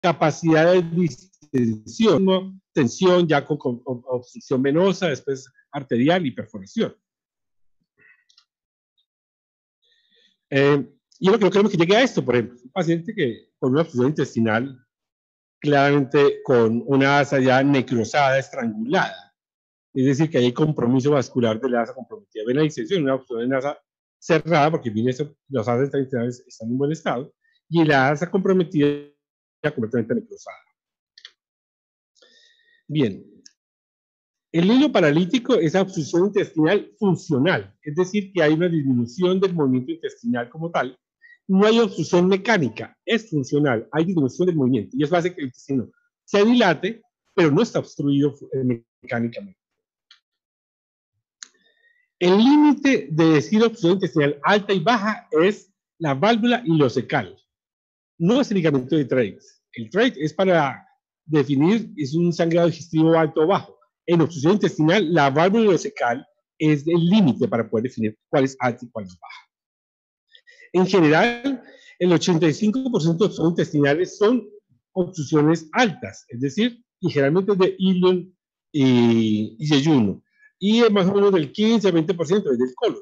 capacidad de distensión, ¿no? Tensión ya con obstrucción venosa, después arterial y perforación. Y lo que no queremos que llegue a esto, por ejemplo, un paciente que con una obstrucción intestinal, claramente con una asa ya necrosada, estrangulada, es decir, que hay compromiso vascular de la asa comprometida. Ven la disección, una obstrucción en asa cerrada, porque viene eso, los asas intestinales están en buen estado, y la asa comprometida ya completamente necrosada. Bien, el hilo paralítico es obstrucción intestinal funcional, es decir, que hay una disminución del movimiento intestinal como tal. No hay obstrucción mecánica, es funcional, hay disminución del movimiento, y eso hace que el intestino se dilate, pero no está obstruido mecánicamente. El límite de decir obstrucción intestinal alta y baja es la válvula ileocecal. No es el ligamento de Treitz. El Treitz es para definir, es un sangrado digestivo alto o bajo. En obstrucción intestinal, la válvula ileocecal es el límite para poder definir cuál es alta y cuál es baja. En general, el 85% de obstrucciones intestinales son obstrucciones altas, es decir, y generalmente de ilion y yeyuno. Y más o menos del 15 a 20% es del colon.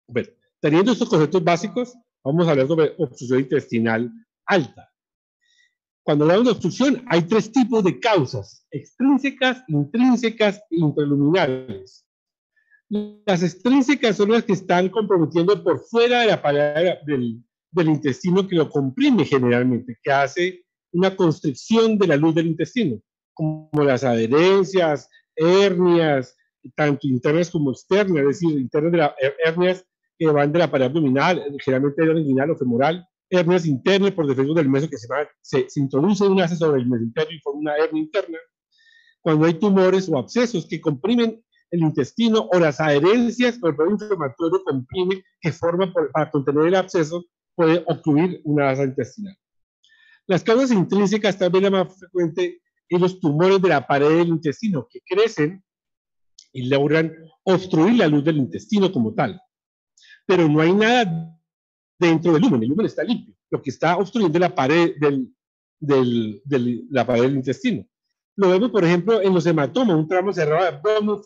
Bueno, teniendo estos conceptos básicos, vamos a hablar sobre obstrucción intestinal alta. Cuando hablamos de obstrucción, hay tres tipos de causas: extrínsecas, intrínsecas e intraluminales. Las extrínsecas son las que están comprometiendo por fuera de la pared del intestino, que lo comprime generalmente, que hace una constricción de la luz del intestino, como las adherencias, hernias, tanto internas como externas, es decir, internas de las hernias que van de la pared abdominal, generalmente inguinal o femoral, hernias internas por defecto del meso que se introduce un asa sobre el mesenterio y forma una hernia interna. Cuando hay tumores o abscesos que comprimen el intestino, o las adherencias o el problema inflamatorio comprime que forma para contener el absceso, puede ocluir una asa intestinal. Las causas intrínsecas, tal vez la más frecuente, es los tumores de la pared del intestino, que crecen y logran obstruir la luz del intestino como tal. Pero no hay nada dentro del lumen, el lumen está limpio. Lo que está obstruyendo la pared la pared del intestino. Lo vemos, por ejemplo, en los hematomas, un trauma cerrado de abdomen,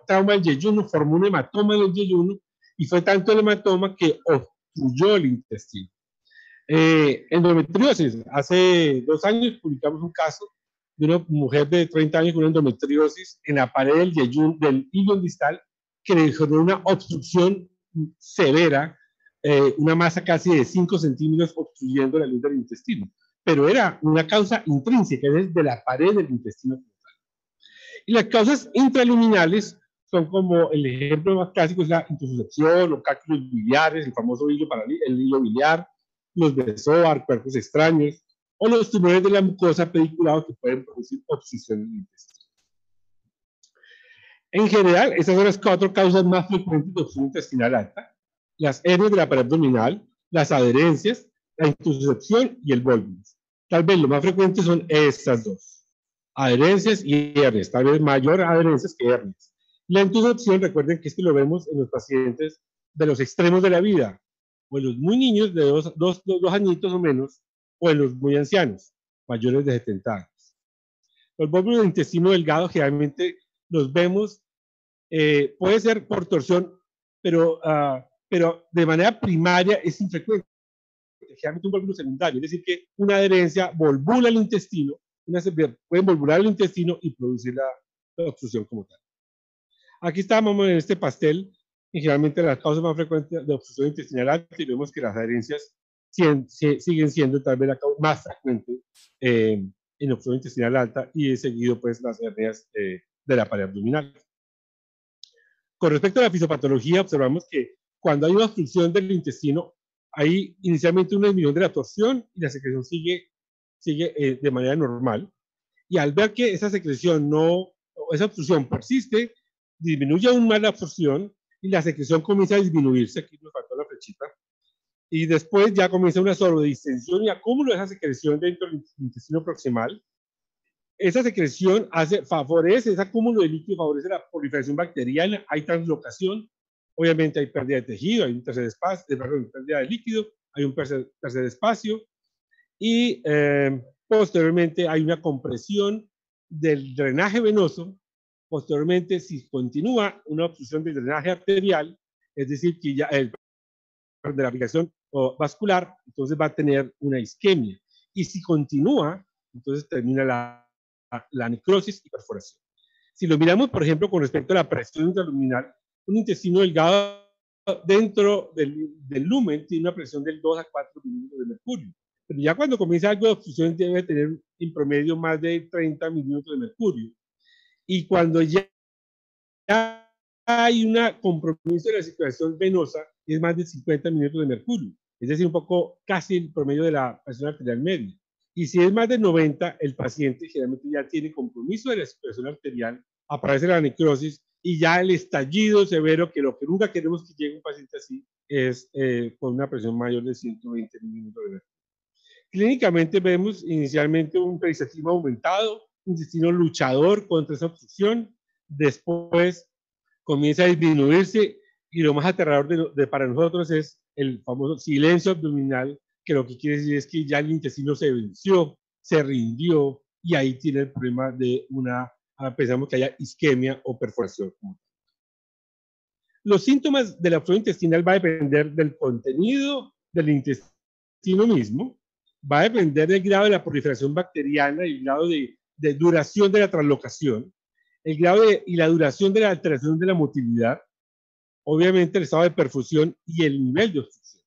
trauma del yeyuno, formó un hematoma en el yeyuno, y fue tanto el hematoma que obstruyó el intestino. Endometriosis. Hace 2 años publicamos un caso de una mujer de 30 años con endometriosis en la pared del yeyuno, del ilion distal, que le generó una obstrucción severa, una masa casi de 5 centímetros obstruyendo la luz del intestino. Pero era una causa intrínseca, es de la pared del intestino. Y las causas intraluminales son, como el ejemplo más clásico es la intususcepción, los cálculos biliares, el famoso el hilo biliar, los besoar, cuerpos extraños, o los tumores de la mucosa pediculada que pueden producir obstrucción del intestino. En general, estas son las 4 causas más frecuentes de obstrucción intestinal alta: las hernias de la pared abdominal, las adherencias, la intususcepción y el volvulus. Tal vez lo más frecuente son estas 2, adherencias y hernias, tal vez mayor adherencias que hernias. La intususcepción, recuerden que esto lo vemos en los pacientes de los extremos de la vida, o en los muy niños de 2 añitos o menos, o en los muy ancianos, mayores de 70 años. Los volvulus del intestino delgado generalmente los vemos, puede ser por torsión, pero de manera primaria es infrecuente. Generalmente un volvulo secundario, es decir, que una adherencia volvula el intestino, pueden volvular el intestino y producir la obstrucción como tal. Aquí estamos en este pastel, y generalmente las causas más frecuentes de obstrucción intestinal alta, y vemos que las adherencias siguen siendo tal vez la causa más frecuente en obstrucción intestinal alta, y seguido pues las hernias de la pared abdominal. Con respecto a la fisiopatología, observamos que cuando hay una obstrucción del intestino, hay inicialmente una disminución de la torsión y la secreción sigue de manera normal. Y al ver que esa secreción esa obstrucción persiste, disminuye aún más la absorción y la secreción comienza a disminuirse. Aquí nos faltó la flechita. Y después ya comienza una sobredistensión y acúmulo de esa secreción dentro del intestino proximal. Esa secreción favorece ese acúmulo de líquido, favorece la proliferación bacteriana, hay translocación, obviamente hay pérdida de tejido, hay un tercer espacio, pérdida de líquido, hay un tercer espacio, y Posteriormente hay una compresión del drenaje venoso. Posteriormente, si continúa una obstrucción del drenaje arterial, es decir, que ya de la aplicación vascular, entonces va a tener una isquemia. Y si continúa, entonces termina la necrosis y perforación. Si lo miramos, por ejemplo, con respecto a la presión intraluminal, un intestino delgado dentro del lumen tiene una presión del 2 a 4 milímetros de mercurio. Pero ya cuando comienza algo de obstrucción debe tener en promedio más de 30 milímetros de mercurio. Y cuando ya hay un compromiso de la circulación venosa, es más de 50 milímetros de mercurio. Es decir, un poco casi el promedio de la presión arterial media. Y si es más de 90, el paciente generalmente ya tiene compromiso de la circulación arterial, aparece la necrosis y ya el estallido severo, que lo que nunca queremos que llegue un paciente así, es con una presión mayor de 120 milímetros de mercurio. Clínicamente vemos inicialmente un peristaltismo aumentado, un intestino luchador contra esa obstrucción, después comienza a disminuirse y lo más aterrador para nosotros es el famoso silencio abdominal, que lo que quiere decir es que ya el intestino se venció, se rindió y ahí tiene el problema de pensamos que haya isquemia o perforación. Los síntomas de la obstrucción intestinal va a depender del contenido del intestino mismo, va a depender del grado de la proliferación bacteriana y el grado de duración de la translocación, el grado y la duración de la alteración de la motilidad, obviamente el estado de perfusión y el nivel de obstrucción.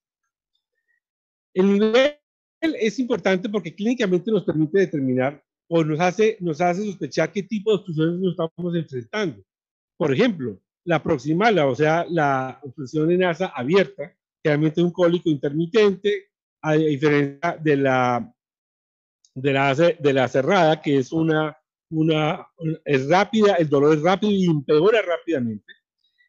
El nivel es importante porque clínicamente nos permite determinar o nos hace sospechar qué tipo de obstrucciones nos estamos enfrentando. Por ejemplo, la proximal, o sea, la obstrucción en asa abierta, realmente es un cólico intermitente, a diferencia de la cerrada, que es es rápida, el dolor es rápido y empeora rápidamente.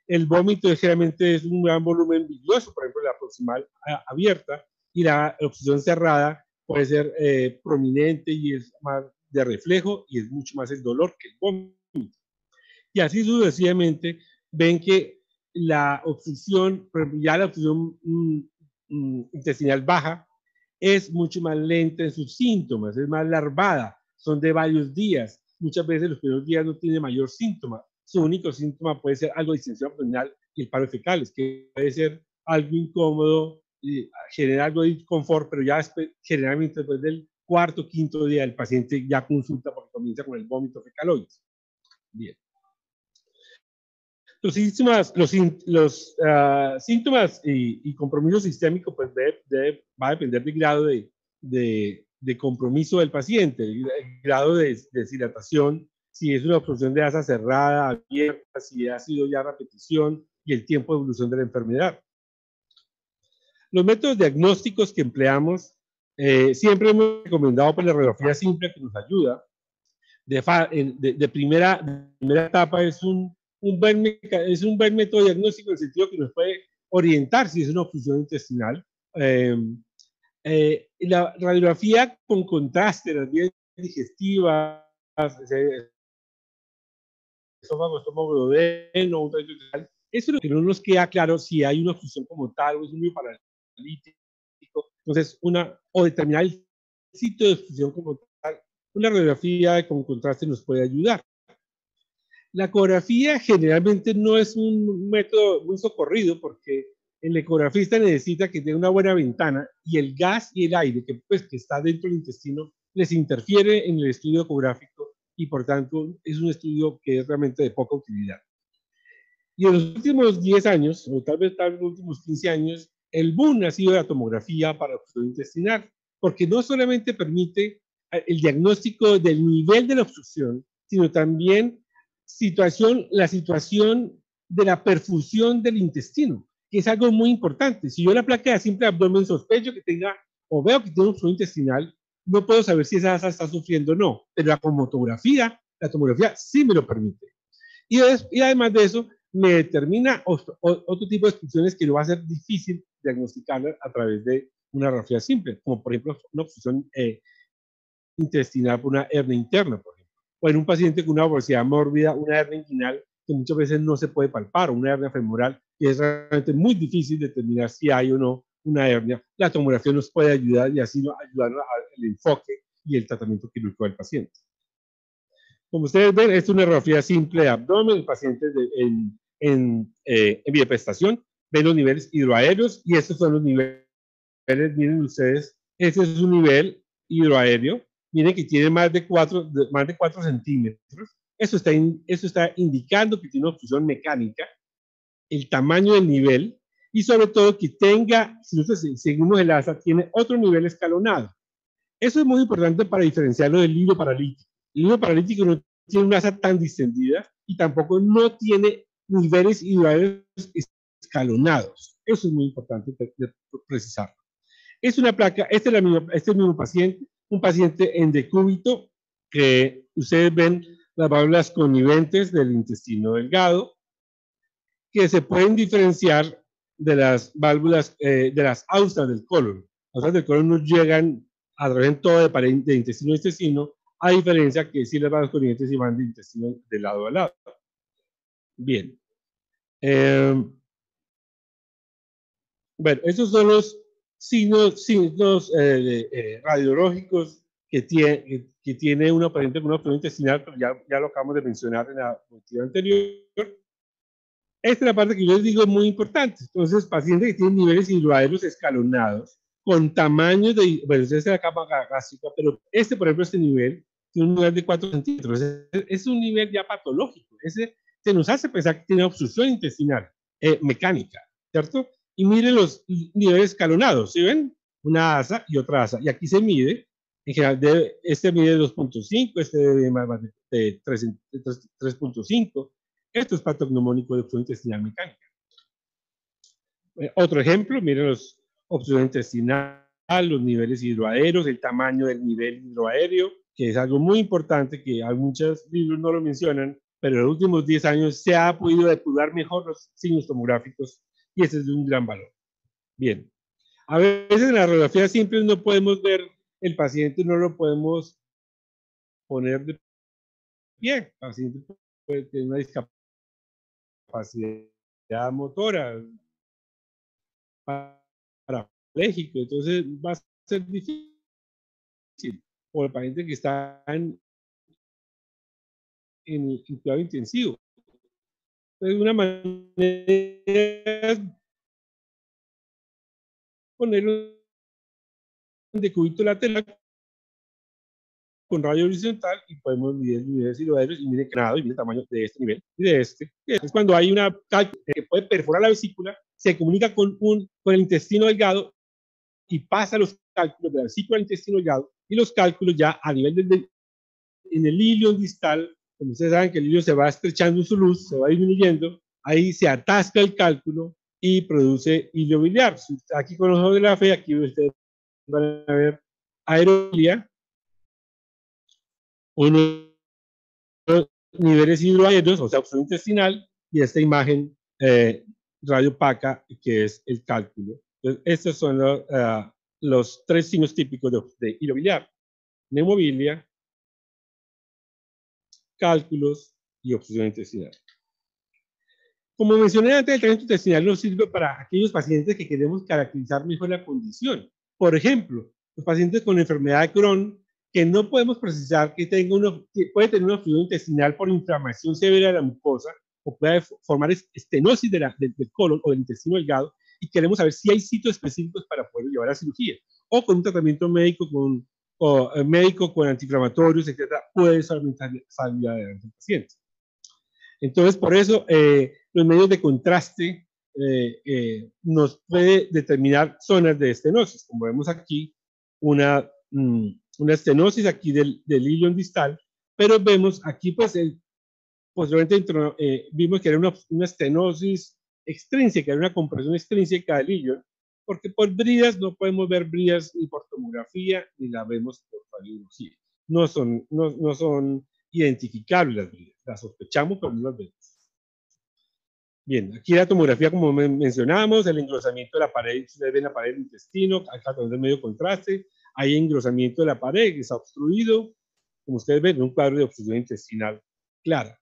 El vómito generalmente es un gran volumen bilioso, por ejemplo, la proximal abierta, y la obstrucción cerrada puede ser prominente y es más de reflejo y es mucho más el dolor que el vómito. Y así sucesivamente ven que la obstrucción, ya la obstrucción intestinal baja, es mucho más lenta en sus síntomas, es más larvada, son de varios días. Muchas veces los primeros días no tiene mayor síntoma. Su único síntoma puede ser algo de distensión abdominal y el paro fecales, que puede ser algo incómodo, generar algo de disconfort, pero ya generalmente después del cuarto, quinto día el paciente ya consulta porque comienza con el vómito fecaloide. Bien. Los síntomas y compromiso sistémico pues va a depender del grado de compromiso del paciente, el grado de deshilatación, si es una obstrucción de asa cerrada, abierta, si ha sido ya repetición y el tiempo de evolución de la enfermedad. Los métodos diagnósticos que empleamos, siempre hemos recomendado por la radiografía simple que nos ayuda. De primera etapa es un buen método diagnóstico en el sentido que nos puede orientar si es una obstrucción intestinal. La radiografía con contraste, las vías digestivas, estómago duodeno, ultraintestinal, eso es lo que no nos queda claro si hay una obstrucción como tal o es un mio paralítico. Entonces, o determinar el sitio de obstrucción como tal, una radiografía con contraste nos puede ayudar. La ecografía generalmente no es un método muy socorrido porque el ecografista necesita que tenga una buena ventana y el gas y el aire que está dentro del intestino les interfiere en el estudio ecográfico y por tanto es un estudio que es realmente de poca utilidad. Y en los últimos 10 años, o tal vez en los últimos 15 años, el boom ha sido la tomografía para obstrucción intestinal, porque no solamente permite el diagnóstico del nivel de la obstrucción, sino también la situación de la perfusión del intestino, que es algo muy importante. Si yo la placa de simple abdomen sospecho que tenga o veo que tiene obstrucción intestinal, no puedo saber si esa asa está sufriendo o no, pero la tomografía sí me lo permite. Y además de eso, me determina otro tipo de obstrucciones que lo va a ser difícil diagnosticar a través de una radiografía simple, como por ejemplo una obstrucción intestinal por una hernia interna, por ejemplo. O en un paciente con una obesidad mórbida, una hernia inguinal que muchas veces no se puede palpar, o una hernia femoral, que es realmente muy difícil determinar si hay o no una hernia. La tomografía nos puede ayudar y así ayudarnos al enfoque y el tratamiento quirúrgico del paciente. Como ustedes ven, es una radiografía simple de abdomen, el paciente en bioprestación, ven los niveles hidroaéreos y estos son los niveles, miren ustedes, este es un nivel hidroaéreo, miren que tiene más de 4 centímetros, eso está indicando que tiene una obstrucción mecánica, el tamaño del nivel y sobre todo que tenga, si nosotros seguimos el asa, tiene otro nivel escalonado. Eso es muy importante para diferenciarlo del hilo paralítico. El hilo paralítico no tiene una asa tan distendida y tampoco no tiene niveles hidroaéreos escalonados. Eso es muy importante precisarlo. Es una placa, este es el mismo paciente, un paciente en decúbito, que ustedes ven las válvulas conniventes del intestino delgado, que se pueden diferenciar de las válvulas, de las austas del colon. Las austas del colon no llegan a través de todo de intestino a intestino, a diferencia que si las válvulas conniventes se van de intestino de lado a lado. Bien. Bueno, esos son los signos radiológicos que tiene una paciente con una obstrucción intestinal, pero ya lo acabamos de mencionar en la diapositiva anterior. Esta es la parte que yo les digo es muy importante. Entonces, pacientes que tienen niveles hidroaéreos escalonados, con tamaños de, bueno, esta es la capa gástrica, pero por ejemplo, este nivel tiene un nivel de 4 centímetros. Es un nivel ya patológico. Se nos hace pensar que tiene obstrucción intestinal mecánica, ¿cierto? Y miren los niveles escalonados, ¿sí ven? Una asa y otra asa. Y aquí se mide, en general, este mide 2.5, este debe más de 3.5. Esto es patognomónico de obstrucción intestinal mecánica. Otro ejemplo, miren los obstrucción intestinal, los niveles hidroaéreos, el tamaño del nivel hidroaéreo, que es algo muy importante que hay muchos libros no lo mencionan, pero en los últimos 10 años se ha podido depurar mejor los signos tomográficos y ese es de un gran valor. Bien, a veces en la radiografía simple no podemos ver el paciente, no lo podemos poner de pie, el paciente puede tener una discapacidad motora, parapléjico, entonces va a ser difícil, o el paciente que está en cuidado intensivo. Entonces, una manera es ponerlo en decúbito lateral con radio horizontal y podemos medir los niveles hidroaéreos y mide grado y mide el tamaño de este nivel y de este. Es cuando hay una cálculo que puede perforar la vesícula, se comunica con el intestino delgado y pasa los cálculos de la vesícula al intestino delgado y los cálculos ya a nivel en el ilion distal, como ustedes saben que el ilion se va estrechando en su luz, se va disminuyendo, ahí se atasca el cálculo y produce hilio biliar. Aquí con los ojos de la fe, aquí ustedes van a ver aerobilia, unos niveles hidroaéreos, o sea, obstrucción intestinal, y esta imagen radiopaca, que es el cálculo. Entonces, estos son los 3 signos típicos de hilo biliar: neumobilia, cálculos y obstrucción intestinal. Como mencioné antes, el tratamiento intestinal nos sirve para aquellos pacientes que queremos caracterizar mejor la condición. Por ejemplo, los pacientes con enfermedad de Crohn, que no podemos precisar que puede tener una obstrucción intestinal por inflamación severa de la mucosa, o puede formar estenosis del colon o del intestino delgado, y queremos saber si hay sitios específicos para poder llevar a cirugía, o con un tratamiento médico con antiinflamatorios, etcétera, puede solamente salir adelante el paciente. Entonces, por eso, los medios de contraste nos puede determinar zonas de estenosis. Como vemos aquí, una estenosis aquí del ilion distal, pero vemos aquí, pues, posteriormente vimos que era una estenosis extrínseca, era una compresión extrínseca del ilion, porque por bridas no podemos ver bridas ni por tomografía, ni la vemos por radiología. No son identificables las bridas, las sospechamos, pero no las vemos. Bien, aquí la tomografía, como mencionábamos, el engrosamiento de la pared, ustedes ven la pared del intestino, acá a través del medio contraste, hay engrosamiento de la pared que está obstruido, como ustedes ven, un cuadro de obstrucción intestinal clara.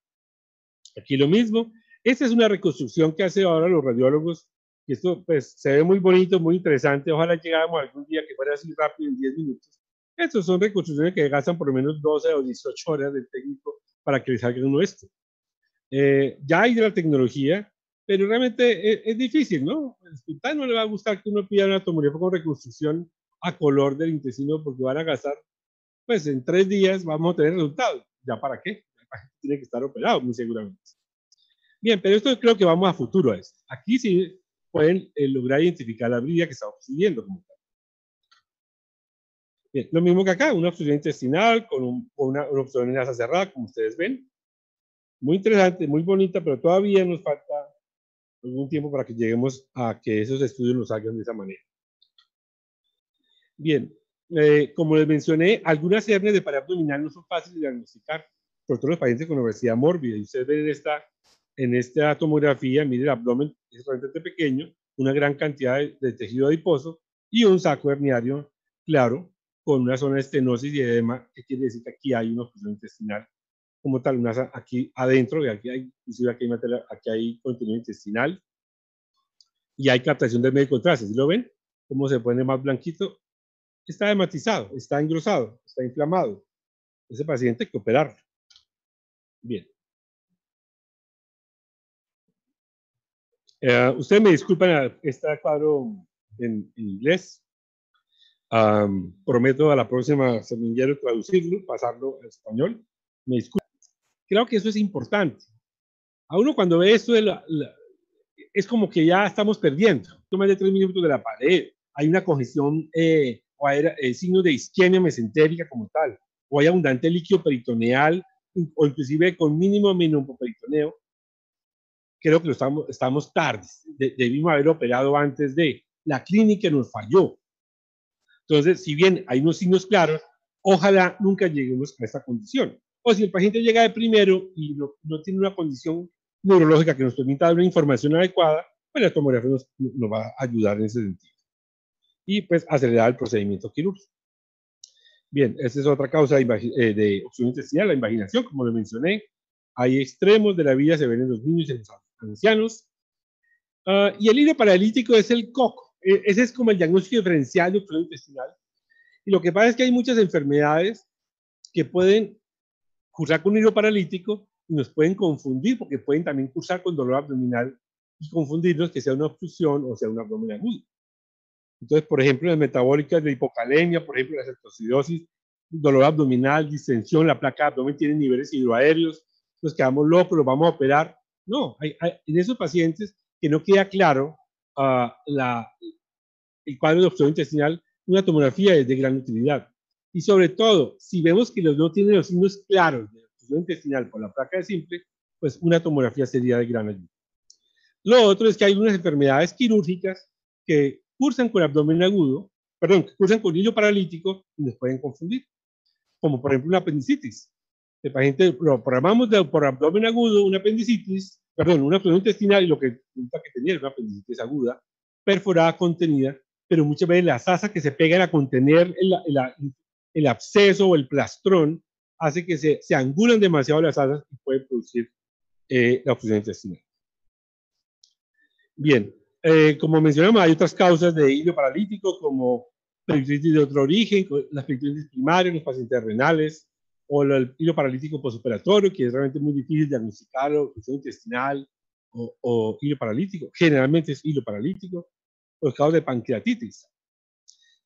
Aquí lo mismo. Esta es una reconstrucción que hacen ahora los radiólogos, y esto pues se ve muy bonito, muy interesante, ojalá llegáramos algún día que fuera así rápido en 10 minutos. Estos son reconstrucciones que gastan por lo menos 12 o 18 horas del técnico para que le salga uno esto. Ya hay de la tecnología, pero realmente es difícil, ¿no? Al hospital no le va a gustar que uno pida una tomografía con reconstrucción a color del intestino porque van a gastar, pues en 3 días vamos a tener resultados. ¿Ya para qué? Tiene que estar operado, muy seguramente. Bien, pero esto creo que vamos a futuro a esto. Aquí sí pueden lograr identificar la brilla que estamos siguiendo como tal. Bien, lo mismo que acá, una obstrucción intestinal con una obstrucción en asa cerrada, como ustedes ven. Muy interesante, muy bonita, pero todavía nos falta algún tiempo para que lleguemos a que esos estudios nos salgan de esa manera. Bien, como les mencioné, algunas hernias de pared abdominal no son fáciles de diagnosticar, sobre todo los pacientes con obesidad mórbida. Y ustedes ven en esta tomografía, miren, el abdomen es realmente pequeño, una gran cantidad de tejido adiposo y un saco herniario claro, con una zona de estenosis y edema, que quiere decir que aquí hay una obstrucción intestinal como tal, aquí adentro, y aquí hay, inclusive aquí hay contenido intestinal, y hay captación del medio de contraste. ¿Sí lo ven? Cómo se pone más blanquito. Está hematizado, está engrosado, está inflamado. Ese paciente hay que operarlo. Bien. Ustedes me disculpan, este cuadro en inglés. Prometo a la próxima semillero traducirlo, pasarlo al español. Me disculpan. Creo que eso es importante. A uno cuando ve esto es como que ya estamos perdiendo. Más de 3 minutos de la pared. Hay una congestión o hay signos de isquemia mesentérica como tal. O hay abundante líquido peritoneal o inclusive con mínimo menoperitoneo. Creo que estamos tarde. Debimos haber operado antes de. La clínica nos falló. Entonces, si bien hay unos signos claros, ojalá nunca lleguemos a esta condición. O si el paciente llega de primero y no tiene una condición neurológica que nos permita dar una información adecuada, pues la tomografía nos va a ayudar en ese sentido. Y pues acelerar el procedimiento quirúrgico. Bien, esta es otra causa de obstrucción intestinal, la invaginación, como lo mencioné. Hay extremos de la vida, se ven en los niños y en los ancianos. Y el hilo paralítico es el coco. Ese es como el diagnóstico diferencial de obstrucción intestinal. Y lo que pasa es que hay muchas enfermedades que pueden cursar con un hilo paralítico y nos pueden confundir porque pueden también cursar con dolor abdominal y confundirnos que sea una obstrucción o sea un abdomen agudo. Entonces, por ejemplo, las metabólicas de hipocalemia, por ejemplo, la cetocidosis, dolor abdominal, distensión, la placa de abdomen tiene niveles hidroaéreos, nos quedamos locos, los vamos a operar. No, en esos pacientes que no queda claro el cuadro de obstrucción intestinal, una tomografía es de gran utilidad. Y sobre todo, si vemos que no tienen los signos claros de obstrucción intestinal por la placa de simple, pues una tomografía sería de gran ayuda. Lo otro es que hay unas enfermedades quirúrgicas que cursan con abdomen agudo, perdón, que cursan con hilo paralítico y nos pueden confundir, como por ejemplo una apendicitis. El paciente lo programamos por abdomen agudo, una apendicitis, perdón, una obstrucción intestinal y lo que resulta que tenía es una apendicitis aguda, perforada, contenida, pero muchas veces las asas que se pegan a contener el absceso o el plastrón hace que se angulan demasiado las asas y puede producir la obstrucción intestinal. Bien, como mencionamos, hay otras causas de hilo paralítico como peritonitis de otro origen, las peritonitis primarias, los pacientes renales, o el hilo paralítico postoperatorio, que es realmente muy difícil diagnosticar, obstrucción intestinal o hilo paralítico. Generalmente es hilo paralítico, los casos de pancreatitis.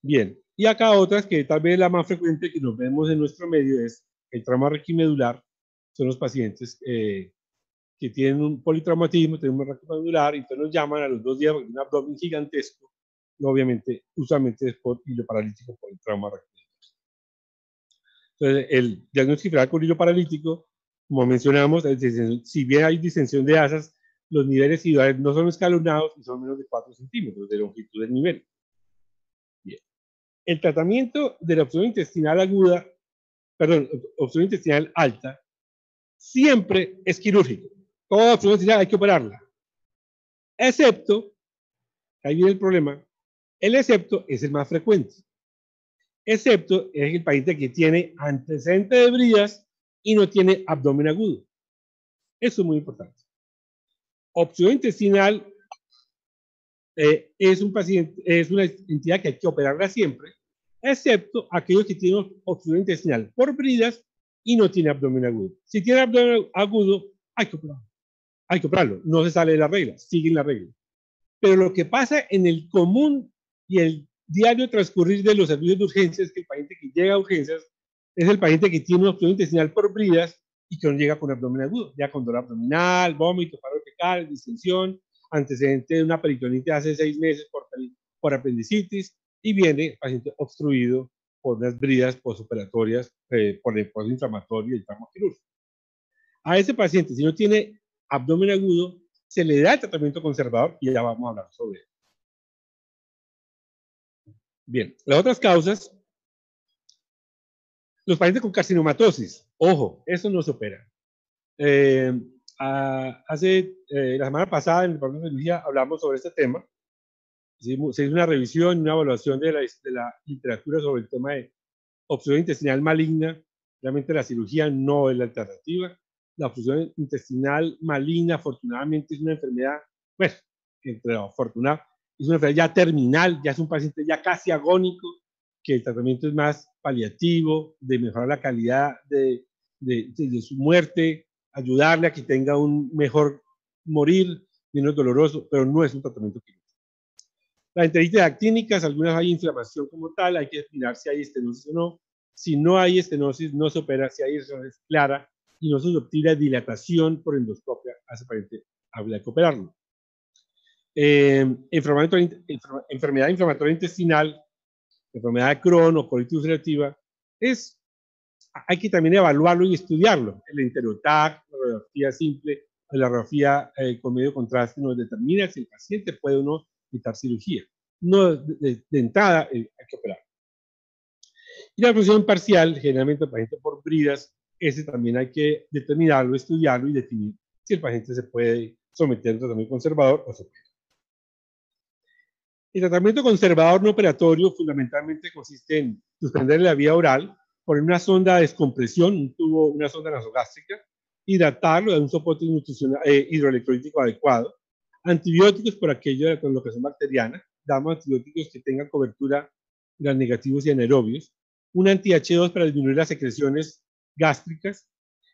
Bien, y acá otras que tal vez la más frecuente que nos vemos en nuestro medio es el trauma requimedular, son los pacientes que tienen un politraumatismo, tienen un requimedular, y entonces nos llaman a los 2 días porque un abdomen gigantesco, y obviamente, usualmente es por hilo paralítico por el trauma requimedular. Entonces, el diagnóstico diferencial con hilo paralítico, como mencionamos, si bien hay distensión de asas, los niveles hidroaéreos no son escalonados y son menos de 4 centímetros de longitud del nivel. Bien. El tratamiento de la obstrucción intestinal aguda, perdón, obstrucción intestinal alta, siempre es quirúrgico. Toda obstrucción intestinal hay que operarla. Excepto, ahí viene el problema, el excepto es el más frecuente. Excepto es el paciente que tiene antecedente de bridas y no tiene abdomen agudo. Eso es muy importante. Obstrucción intestinal es una entidad que hay que operarla siempre, excepto aquellos que tienen obstrucción intestinal por bridas y no tiene abdomen agudo. Si tiene abdomen agudo, hay que operarlo. Hay que operarlo. No se sale de la regla, siguen la regla. Pero lo que pasa en el común y el diario transcurrir de los servicios de urgencias es que el paciente que llega a urgencias es el paciente que tiene una obstrucción intestinal por bridas y que no llega con abdomen agudo, ya con dolor abdominal, vómito, paro fecal, distensión, antecedente de una peritonitis hace 6 meses por apendicitis, y viene el paciente obstruido por unas bridas postoperatorias, por el proceso inflamatorio y el tramo quirúrgico. A ese paciente, si no tiene abdomen agudo, se le da el tratamiento conservador y ya vamos a hablar sobre él. Bien, las otras causas, los pacientes con carcinomatosis, ojo, eso no se opera. La semana pasada en el programa de cirugía hablamos sobre este tema. Se hizo una revisión, una evaluación de la literatura sobre el tema de obstrucción intestinal maligna. Realmente la cirugía no es la alternativa. La obstrucción intestinal maligna, afortunadamente, es una enfermedad, bueno, entre lo afortunado, es una enfermedad ya terminal, ya es un paciente ya casi agónico, que el tratamiento es más paliativo, de mejorar la calidad de su muerte, ayudarle a que tenga un mejor morir, menos doloroso, pero no es un tratamiento quirúrgico. La enteritis actínica, algunas hay inflamación como tal, hay que determinar si hay estenosis o no. Si no hay estenosis, no se opera. Si hay estenosis clara y no se obtiene dilatación por endoscopia, a ese paciente habría que operarlo. Enfermedad inflamatoria intestinal, enfermedad de Crohn o colitis ulcerativa, hay que también evaluarlo y estudiarlo. El enteroTAC, la radiografía simple, la radiografía con medio contraste nos determina si el paciente puede o no evitar cirugía. No, de entrada hay que operar. Y la obstrucción parcial, generalmente el paciente por bridas, ese también hay que determinarlo, estudiarlo y definir si el paciente se puede someter a un tratamiento conservador o se puede. El tratamiento conservador no operatorio fundamentalmente consiste en suspender la vía oral, poner una sonda de descompresión, un tubo, una sonda nasogástrica, hidratarlo, dar un soporte nutricional, hidroelectrolítico adecuado, antibióticos por aquello de la colocación bacteriana, damos antibióticos que tengan cobertura gram negativos y anaerobios, un anti-H2 para disminuir las secreciones gástricas,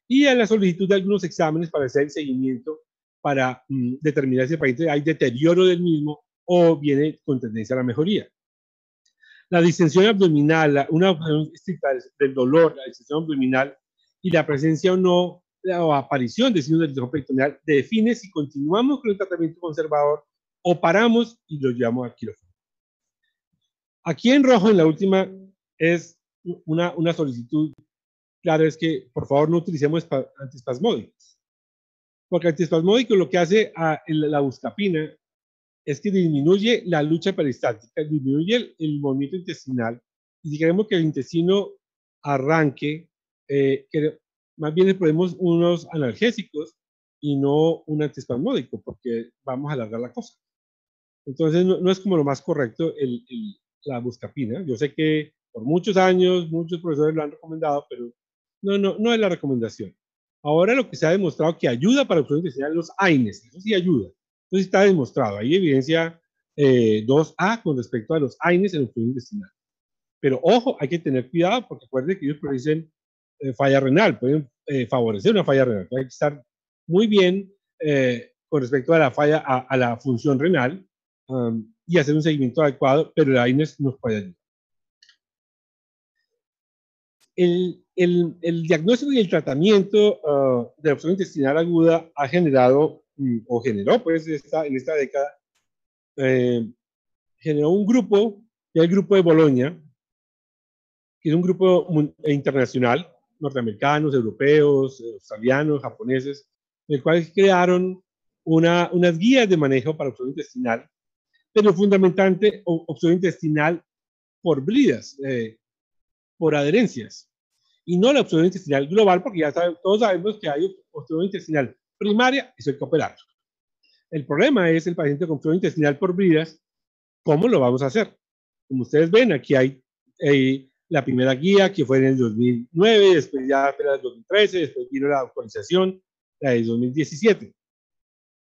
y a la solicitud de algunos exámenes para hacer el seguimiento para determinar si el paciente hay deterioro del mismo o viene con tendencia a la mejoría. La distensión abdominal, una observación estricta del dolor, la distensión abdominal y la presencia o no, o aparición de signos del distensión peritoneal define si continuamos con el tratamiento conservador o paramos y lo llevamos al quirófano. Aquí en rojo, en la última, es una solicitud. Claro, es que por favor no utilicemos antiespasmódicos. Porque antiespasmódico lo que hace la buscapina es que disminuye la lucha peristática, disminuye el movimiento intestinal. Y si queremos que el intestino arranque, más bien le ponemos unos analgésicos y no un antiespasmódico, porque vamos a alargar la cosa. Entonces no es como lo más correcto la buscapina. Yo sé que por muchos años muchos profesores lo han recomendado, pero no es la recomendación. Ahora lo que se ha demostrado que ayuda para la obstrucción intestinal los AINES, eso sí ayuda. Entonces está demostrado, hay evidencia 2A con respecto a los AINES en la obstrucción intestinal. Pero ojo, hay que tener cuidado porque acuérdense que ellos producen falla renal, pueden favorecer una falla renal. Hay que estar muy bien con respecto a la falla, a la función renal y hacer un seguimiento adecuado, pero el AINES nos puede ayudar. El diagnóstico y el tratamiento de la obstrucción intestinal aguda ha generado, o generó pues en esta década, generó un grupo, que es el grupo de Bolonia, que es un grupo internacional, norteamericanos, europeos, australianos, japoneses, el cual crearon unas guías de manejo para obstrucción intestinal, pero fundamentalmente obstrucción intestinal por bridas, por adherencias, y no la obstrucción intestinal global, porque ya todos sabemos que hay obstrucción intestinal primaria, eso hay que operarlo. El problema es el paciente con obstrucción intestinal por bridas, ¿cómo lo vamos a hacer? Como ustedes ven, aquí hay la primera guía que fue en el 2009, después ya fue la del 2013, después vino la actualización, la del 2017,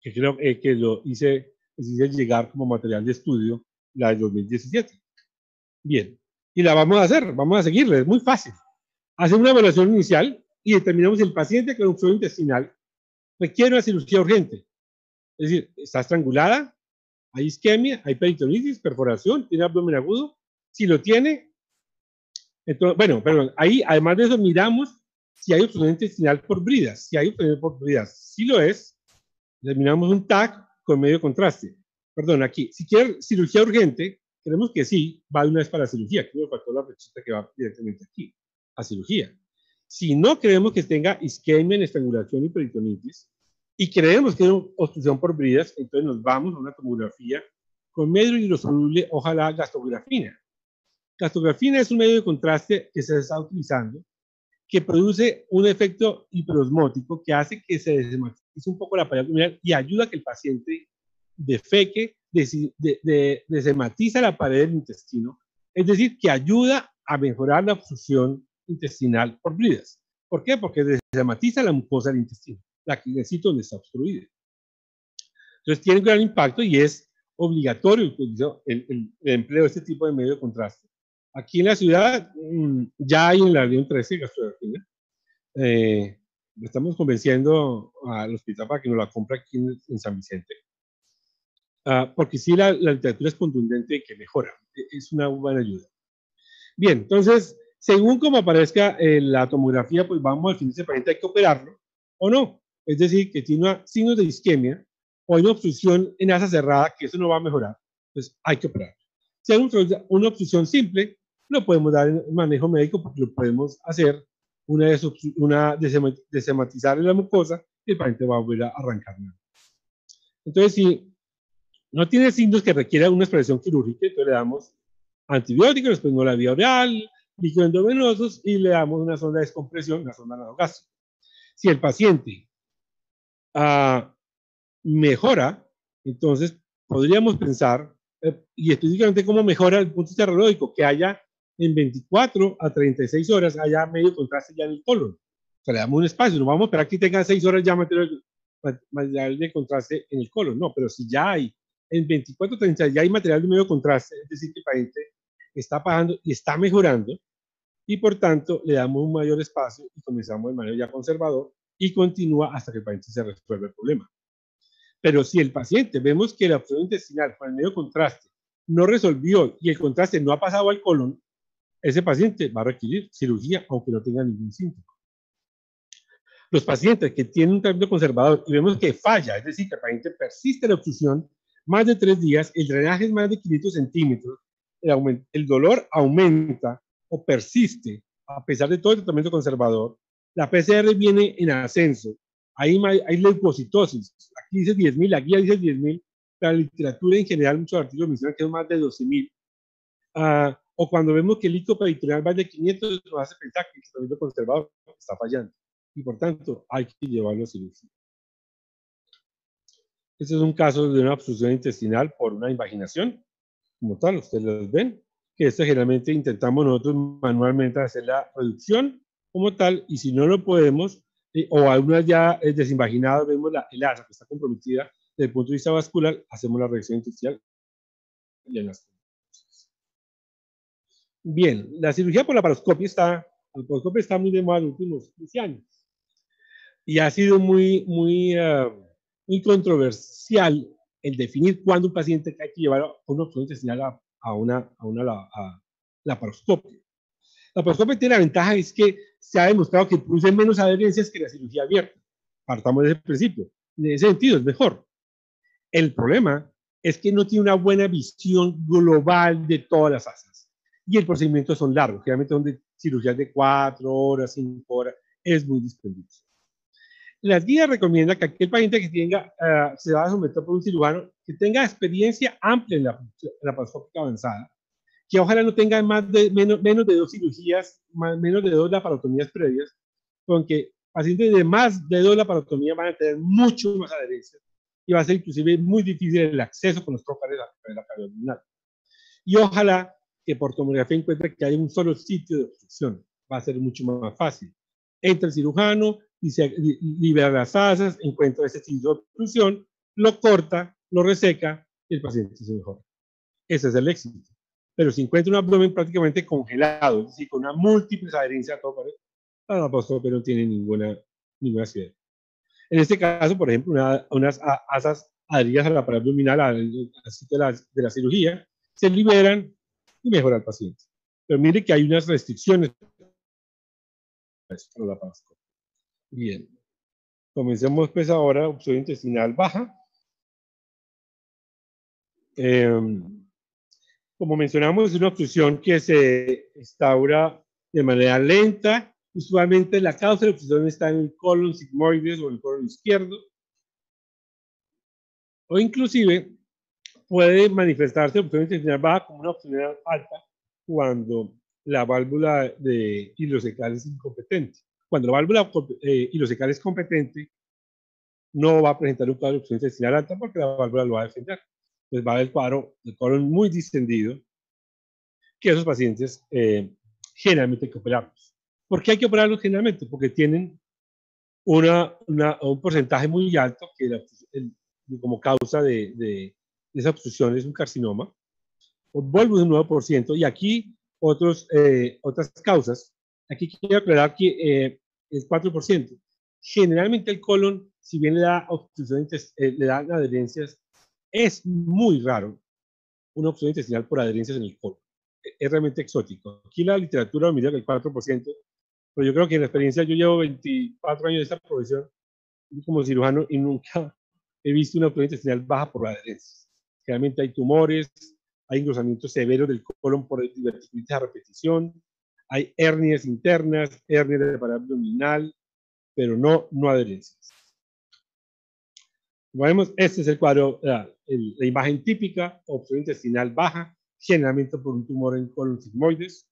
que creo que lo hice llegar como material de estudio, la del 2017. Bien, Y la vamos a hacer, vamos a seguirla, es muy fácil. Hacemos una evaluación inicial y determinamos si el paciente con obstrucción intestinal requiere una cirugía urgente. Es decir, está estrangulada, hay isquemia, hay peritonitis, perforación, tiene abdomen agudo. Si lo tiene, entonces, bueno, perdón, ahí además de eso miramos si hay obstrucción intestinal por bridas. Si hay obstrucción por bridas, si lo es, determinamos un TAC con medio contraste. Perdón, aquí, si quiere cirugía urgente, creemos que sí, va de una vez para la cirugía. Aquí me faltó la flechita que va directamente aquí, a cirugía. Si no creemos que tenga isquemia en estrangulación y peritonitis, y creemos que es obstrucción por bridas, entonces nos vamos a una tomografía con medio hidrosoluble, ojalá gastrografina. Gastrografina es un medio de contraste que se está utilizando, que produce un efecto hiperosmótico que hace que se desematice un poco la pared abdominal y ayuda a que el paciente defeque, desematiza la pared del intestino, es decir, que ayuda a mejorar la obstrucción intestinal por bridas. ¿Por qué? Porque desematiza la mucosa del intestino, la que necesita donde está obstruida. Entonces tiene un gran impacto y es obligatorio el empleo de este tipo de medio de contraste. Aquí en la ciudad ya hay en la León 13 gastrografía. Estamos convenciendo al hospital para que nos la compre aquí en San Vicente. Porque sí, la literatura es contundente y que mejora. Es una buena ayuda. Bien, entonces, según como aparezca la tomografía, pues vamos al fin de ese paciente, hay que operarlo o no. Es decir, que tiene signos de isquemia o hay una obstrucción en asa cerrada, que eso no va a mejorar, pues hay que operar. Si hay una obstrucción simple, lo podemos dar en manejo médico porque lo podemos hacer desematizar la mucosa y el paciente va a volver a arrancar. Entonces, si no tiene signos que requieran una expresión quirúrgica, entonces le damos antibióticos, después no la vía oral, líquidos endovenosos y le damos una sonda de descompresión, una sonda nasogástrica. Si el paciente mejora, entonces podríamos pensar, y específicamente cómo mejora el punto de vista radiológico, que haya en 24 a 36 horas, haya medio contraste ya en el colon. O sea, le damos un espacio, no vamos a esperar que tenga 6 horas ya material de contraste en el colon, no, pero si ya hay en 24 a 30 ya hay material de medio contraste, es decir, que el paciente está pasando y está mejorando, y por tanto le damos un mayor espacio y comenzamos de manera ya conservador y continúa hasta que el paciente se resuelva el problema. Pero si el paciente vemos que la obstrucción intestinal con el medio contraste no resolvió y el contraste no ha pasado al colon, ese paciente va a requerir cirugía aunque no tenga ningún síntoma. Los pacientes que tienen un tratamiento conservador y vemos que falla, es decir, que el paciente persiste la obstrucción más de 3 días, el drenaje es más de 500 centímetros, el dolor aumenta o persiste a pesar de todo el tratamiento conservador, la PCR viene en ascenso, hay leucocitosis, aquí dice 10.000, aquí ya dice 10.000, la literatura en general, muchos artículos mencionan que es más de 12.000. O cuando vemos que el líquido peritoneal va de 500, nos hace pensar que el tratamiento conservador está fallando y por tanto hay que llevarlo a cirugía. Este es un caso de una obstrucción intestinal por una invaginación, como tal, ustedes lo ven, que esto generalmente intentamos nosotros manualmente hacer la reducción como tal, y si no lo podemos, o algunas ya desinvaginadas, vemos el asa que está comprometida desde el punto de vista vascular, hacemos la reacción intestinal y en las. Bien, la cirugía por laparoscopia está muy de moda en los últimos 15 años y ha sido muy controversial el definir cuándo un paciente hay que llevar a una obstrucción intestinal a una laparoscopia. La laparoscopia tiene la ventaja es que se ha demostrado que produce menos adherencias que la cirugía abierta. Partamos de ese principio. En ese sentido es mejor. El problema es que no tiene una buena visión global de todas las asas. Y el procedimiento son largos. Generalmente son de cirugías de 4 horas, 5 horas. Es muy dispendioso. Las guías recomiendan que aquel paciente que tenga, se va a someter por un cirujano que tenga experiencia amplia en la laparoscópica avanzada, que ojalá no tenga menos de 2 cirugías, menos de 2 laparotomías previas, porque pacientes de más de 2 laparotomías van a tener mucho más adherencias y va a ser inclusive muy difícil el acceso con los trocales a la cavidad abdominal. Y ojalá que por tomografía encuentre que hay un solo sitio de obstrucción, va a ser mucho más fácil. Entra el cirujano y se libera las asas, encuentra ese sitio de obstrucción, lo corta, lo reseca y el paciente se mejora. Ese es el éxito. pero si encuentra un abdomen prácticamente congelado, es decir, con una múltiple adherencia a todo pared, la laparoscopia no tiene ninguna acidez. En este caso, por ejemplo, unas asas adheridas a la pared abdominal al sitio de la cirugía se liberan y mejora el paciente. Pero mire que hay unas restricciones para la laparoscopia. Bien, comencemos pues ahora, obstrucción intestinal baja. Como mencionamos, es una obstrucción que se instaura de manera lenta. Usualmente la causa de la obstrucción está en el colon sigmoides o en el colon izquierdo. O inclusive puede manifestarse obstrucción intestinal baja como una obstrucción alta cuando la válvula de ileocecal es incompetente. Cuando la válvula ileocecal es competente, no va a presentar un cuadro de obstrucción intestinal alta porque la válvula lo va a defender. Entonces va a haber el cuadro del colon muy distendido, que esos pacientes generalmente hay que operarlos. ¿Por qué hay que operarlos generalmente? Porque tienen un porcentaje muy alto que como causa de esa obstrucción es un carcinoma. Vuelvo un 9%, y aquí otras causas. Aquí quiero aclarar que es 4%. Generalmente el colon, si bien le da obstrucción, le dan adherencias, es muy raro una obstrucción intestinal por adherencias en el colon. Es realmente exótico. Aquí la literatura me dice que el 4%, pero yo creo que en la experiencia, yo llevo 24 años de esta profesión como cirujano y nunca he visto una obstrucción intestinal baja por adherencias. Generalmente hay tumores, hay engrosamientos severos del colon por diverticulitis a repetición, hay hernias internas, hernias de pared abdominal, pero no adherencias. Como vemos, este es el cuadro, la imagen típica, obstrucción intestinal baja, generalmente por un tumor en colon sigmoides.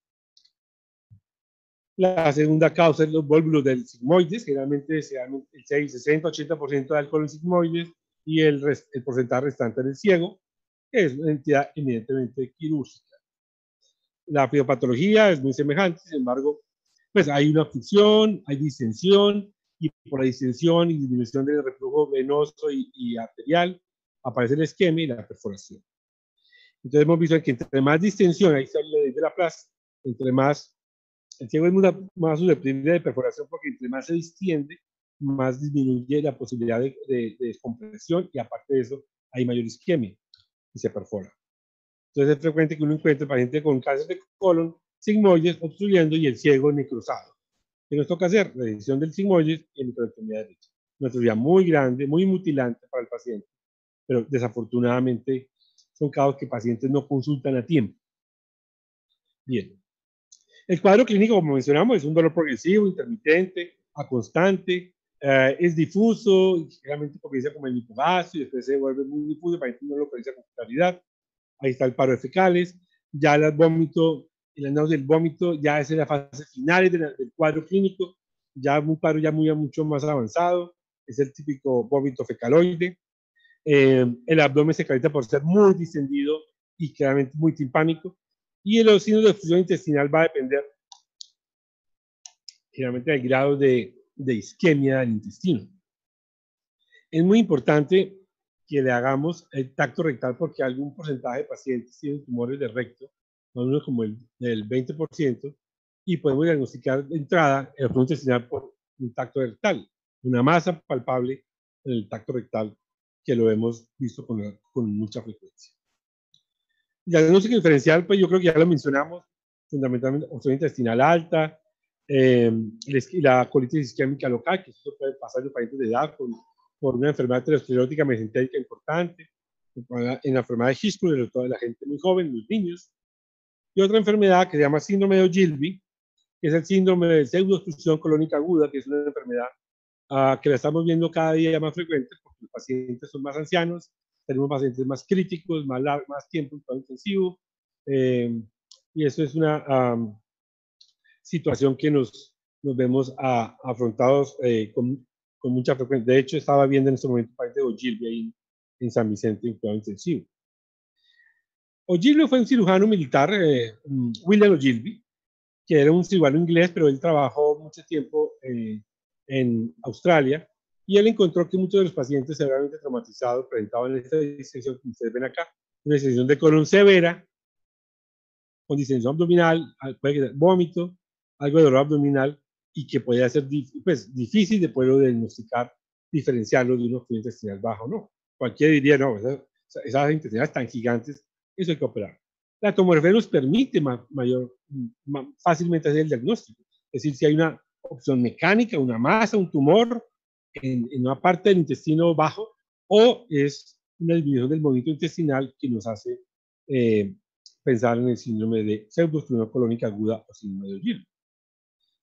La segunda causa es los vólvulos del sigmoides, generalmente se dan el 6, 60, 80% del colon sigmoides, y el porcentaje restante del ciego, que es una entidad evidentemente quirúrgica. La fibropatología es muy semejante, sin embargo, pues hay una obstrucción, hay distensión, y por la distensión y disminución del reflujo venoso y arterial, aparece la isquemia y la perforación. Entonces hemos visto que entre más distensión, ahí sale de la plaza, entre más, el ciego es más susceptible de perforación porque entre más se distiende, más disminuye la posibilidad de descompresión, y aparte de eso, hay mayor isquemia y se perfora. Entonces es frecuente que uno encuentre paciente con cáncer de colon, sigmoides obstruyendo y el ciego necrosado. ¿Qué nos toca hacer? Reducción del sigmoides y microectomía derecha. Una cirugía muy grande, muy mutilante para el paciente, pero desafortunadamente son casos que pacientes no consultan a tiempo. Bien. El cuadro clínico, como mencionamos, es un dolor progresivo, intermitente, a constante, es difuso, generalmente comienza como el hipogasto y después se vuelve muy difuso, el paciente no lo localiza con claridad. Ahí está el paro de fecales, ya el vómito, el análisis del vómito ya es en la fase final del cuadro clínico, ya un cuadro ya mucho más avanzado, es el típico vómito fecaloide. El abdomen se calienta por ser muy distendido y claramente muy timpánico, y los signos de obstrucción intestinal va a depender generalmente del grado de isquemia del intestino. Es muy importante que le hagamos el tacto rectal porque algún porcentaje de pacientes tienen tumores de recto, más o menos como el 20%, y podemos diagnosticar de entrada el obstrucción intestinal por un tacto rectal, una masa palpable en el tacto rectal, que lo hemos visto con mucha frecuencia. El diagnóstico diferencial, pues yo creo que ya lo mencionamos, fundamentalmente obstrucción intestinal alta, la colitis isquémica local, que eso puede pasar en pacientes de edad por una enfermedad aterosclerótica mesentérica importante, en la enfermedad de Hirschsprung de toda la gente muy joven, los niños, y otra enfermedad que se llama síndrome de Ogilvy, que es el síndrome de pseudoobstrucción colónica aguda, que es una enfermedad que la estamos viendo cada día más frecuente porque los pacientes son más ancianos, tenemos pacientes más críticos, más tiempo en cuidado intensivo, y eso es una situación que nos vemos afrontados con mucha frecuencia. De hecho, estaba viendo en este momento parte de Ogilvy ahí en San Vicente en cuidado intensivo. Ogilvy fue un cirujano militar, William Ogilvy, que era un cirujano inglés, pero él trabajó mucho tiempo en Australia, y él encontró que muchos de los pacientes severamente traumatizados presentaban esta distensión que ustedes ven acá, una distensión de colon severa, con distensión abdominal, puede que sea vómito, algo de dolor abdominal, y que puede ser pues, difícil de poderlo diagnosticar, diferenciarlo de un obstrucción intestinal bajo, ¿no? Cualquiera diría, no, esas intestinales tan gigantes, eso hay que operar. La tomografía nos permite fácilmente hacer el diagnóstico. Es decir, si hay una opción mecánica, una masa, un tumor en una parte del intestino bajo, o es una disminución del movimiento intestinal que nos hace pensar en el síndrome de pseudoestructura colónica aguda o síndrome de O'Gill.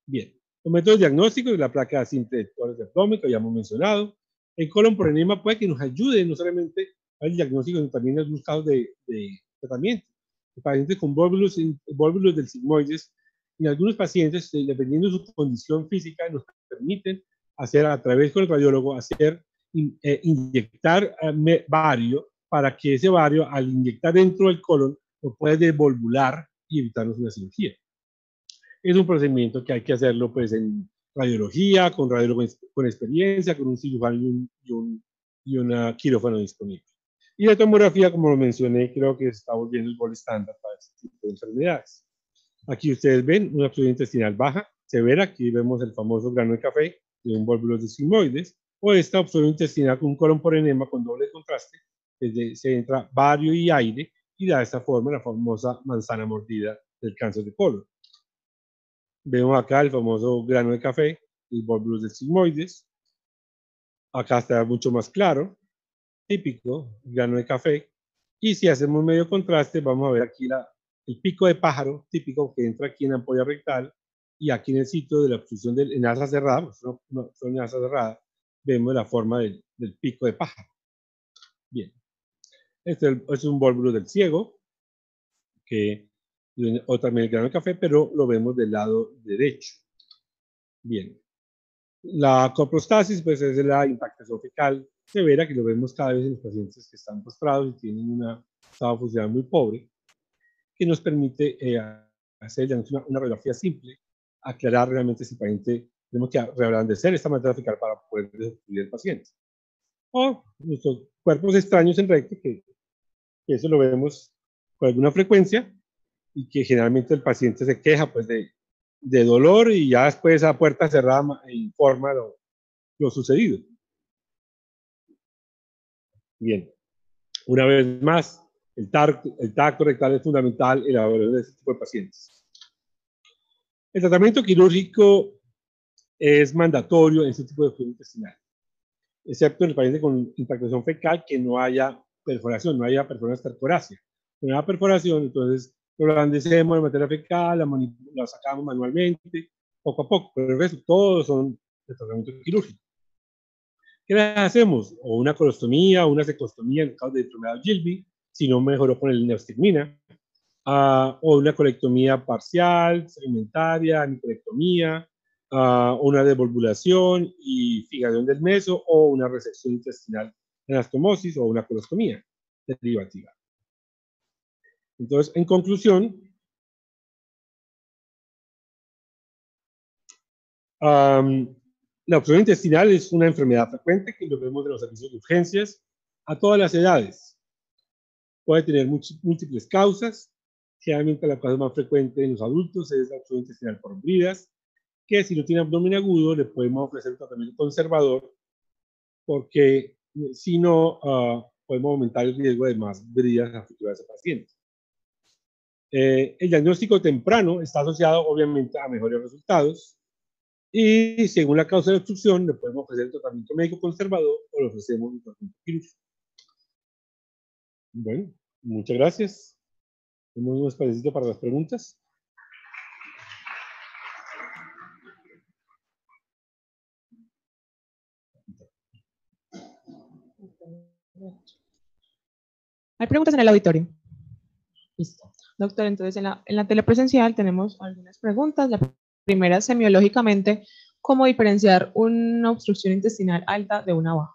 Bien, los métodos diagnósticos de la placa simple de tórax abdomen, que ya hemos mencionado. El colon por enema puede que nos ayude no solamente al diagnóstico, sino también en algunos casos de tratamiento. Los pacientes con volvulos del sigmoides, en algunos pacientes, dependiendo de su condición física, nos permiten hacer a través con el radiólogo, inyectar bario para que ese bario, al inyectar dentro del colon, lo pueda devolvular y evitarnos una cirugía. Es un procedimiento que hay que hacerlo pues en radiología, con radiólogos con experiencia, con un cirujano y un quirófano disponible. Y la tomografía, como lo mencioné, creo que está volviendo el gol estándar para este tipo de enfermedades. Aquí ustedes ven una obstrucción intestinal baja, severa. Aquí vemos el famoso grano de café de un volvulo de sigmoides, o esta obstrucción intestinal con un colon por enema con doble contraste, desde se entra bario y aire y da esta forma la famosa manzana mordida del cáncer de colon. Vemos acá el famoso grano de café, el volvulo de sigmoides. Acá está mucho más claro, típico grano de café. Y si hacemos medio contraste, vamos a ver aquí el pico de pájaro típico que entra aquí en la ampolla rectal, y aquí en el sitio de la obstrucción en asa cerrada, son asa cerrada, vemos la forma del pico de pájaro. Bien, este es un volvulo del ciego, o también el grano de café, pero lo vemos del lado derecho. Bien, la coprostasis pues es la impactación fecal severa, que lo vemos cada vez en los pacientes que están postrados y tienen un estado funcional muy pobre, que nos permite hacer una radiografía simple, aclarar realmente si el paciente tenemos que reblandecer esta materia fecal para poder desobstruir el paciente. O nuestros cuerpos extraños en recto, que eso lo vemos con alguna frecuencia, y que generalmente el paciente se queja pues de dolor, y ya después a puerta cerrada informa lo sucedido. Bien, una vez más, el tacto rectal es fundamental en la evaluación de este tipo de pacientes. El tratamiento quirúrgico es mandatorio en este tipo de obstrucción intestinal, excepto en el paciente con impactación fecal, que no haya perforación, no haya perforación estercorácea. Si no haya perforación, entonces lo blandecemos la materia fecal, la sacamos manualmente, poco a poco, pero el resto todos son de tratamiento quirúrgico. ¿Qué le hacemos? O una colostomía, o una cecostomía en el caso de enfermedad de Gilby, si no mejoró con el neostigmina, o una colectomía parcial, segmentaria, microlectomía, una devolvulación y fijación del meso, o una resección intestinal, anastomosis, o una colostomía derivativa. Entonces, en conclusión, la obstrucción intestinal es una enfermedad frecuente que lo vemos en los servicios de urgencias a todas las edades. Puede tener múltiples causas. Generalmente la causa más frecuente en los adultos es la obstrucción intestinal por bridas, que si no tiene abdomen agudo le podemos ofrecer un tratamiento conservador, porque si no podemos aumentar el riesgo de más bridas a futuro de ese paciente. El diagnóstico temprano está asociado obviamente a mejores resultados, y según la causa de la obstrucción le podemos ofrecer el tratamiento médico conservador o le ofrecemos un tratamiento quirúrgico. Bueno, muchas gracias. Tenemos un espacito para las preguntas. Hay preguntas en el auditorio. Listo. Doctor, entonces en la telepresencial tenemos algunas preguntas. La primera, semiológicamente, ¿cómo diferenciar una obstrucción intestinal alta de una baja?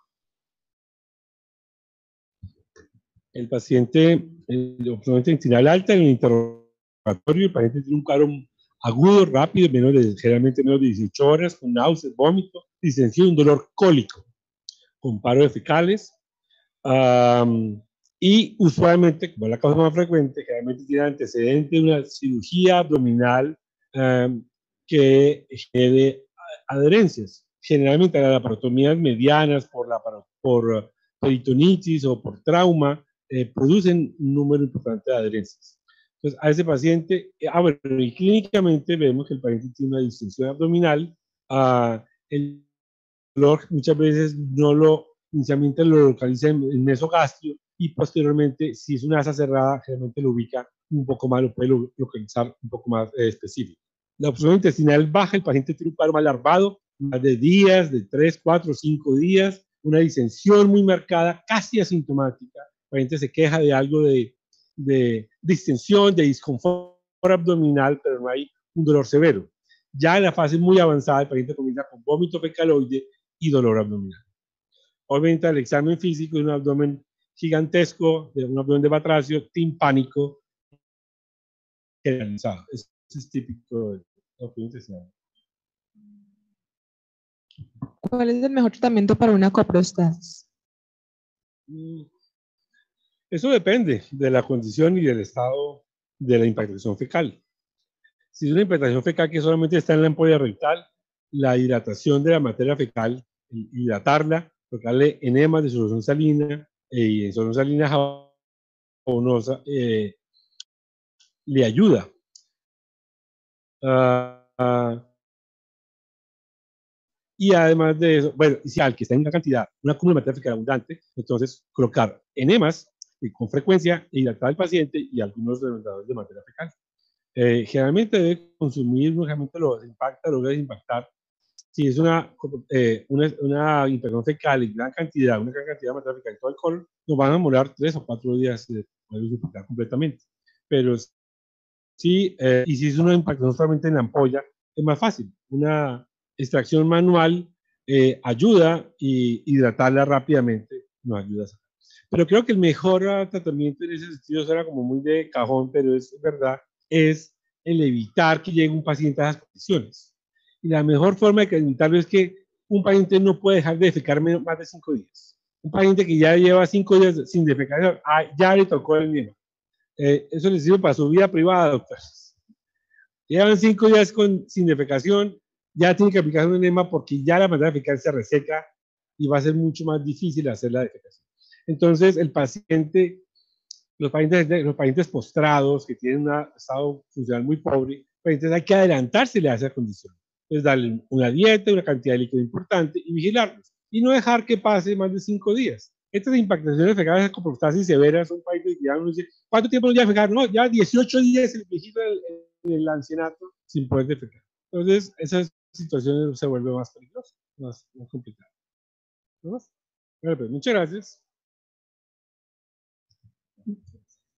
El paciente, la obstrucción intestinal alta, en el interrogatorio, el paciente tiene un cuadro agudo, rápido, generalmente menos de 18 horas, con náuseas, vómito, distensión, un dolor cólico, con paro de fecales. Y usualmente, como es la causa más frecuente, generalmente tiene antecedente de una cirugía abdominal que genere adherencias. Generalmente las laparotomías medianas por peritonitis o por trauma producen un número importante de adherencias. Entonces, a ese paciente, bueno, y clínicamente vemos que el paciente tiene una distensión abdominal, el dolor muchas veces inicialmente lo localiza en el mesogastrio y posteriormente, si es una asa cerrada, generalmente lo ubica un poco más, lo puede localizar un poco más específico. La obstrucción intestinal baja, el paciente tiene un cuadro más larvado, más de días, de 3, 4, 5 días, una distensión muy marcada, casi asintomática. El paciente se queja de algo de distensión, de disconfort abdominal, pero no hay un dolor severo. Ya en la fase muy avanzada, el paciente comienza con vómito fecaloide y dolor abdominal. Obviamente, el examen físico es un abdomen gigantesco, un abdomen de batracio, timpánico, generalizado. Eso es típico de la obstrucción intestinal. ¿Cuál es el mejor tratamiento para una coprostasis? Eso depende de la condición y del estado de la impactación fecal. Si es una impactación fecal que solamente está en la ampolla rectal, la hidratación de la materia fecal, hidratarla, colocarle enemas de solución salina y en solución salina jabonosa, le ayuda. Y además de eso, bueno, si al que está en una cantidad, una cúmula de materia fecal abundante, entonces colocar enemas con frecuencia e hidratar al paciente y algunos reventadores de materia fecal. Generalmente debe consumir, generalmente lo impacta, lo debe impactar. Si es una infección fecal en una cantidad de materia fecal y todo alcohol, nos van a demorar 3 o 4 días de poder impactar completamente. Pero sí, y si es una impactación solamente en la ampolla, es más fácil. Una extracción manual ayuda y hidratarla rápidamente nos ayuda a sacar. Pero creo que el mejor tratamiento en ese sentido será como muy de cajón, pero es verdad, es el evitar que llegue un paciente a esas condiciones. Y la mejor forma de evitarlo es que un paciente no puede dejar de defecar más de 5 días. Un paciente que ya lleva 5 días sin defecar, ya le tocó el miedo. Eso les sirve para su vida privada, doctores. Llevan 5 días sin defecación, ya tienen que aplicar un enema porque ya la materia fecal se reseca y va a ser mucho más difícil hacer la defecación. Entonces, los pacientes postrados que tienen un estado funcional muy pobre, entonces hay que adelantársele a esa condición. Entonces, darle una dieta, una cantidad de líquido importante y vigilarlos. Y no dejar que pase más de 5 días. Estas impactaciones fecales con prostasis severas son pacientes que ya uno dice, ¿cuánto tiempo no ya defecar? No, ya 18 días el viejito en el ancianato sin poder defecar. Entonces, esas situaciones se vuelven más peligrosas, más complicadas. ¿No? Bueno, pues, muchas gracias.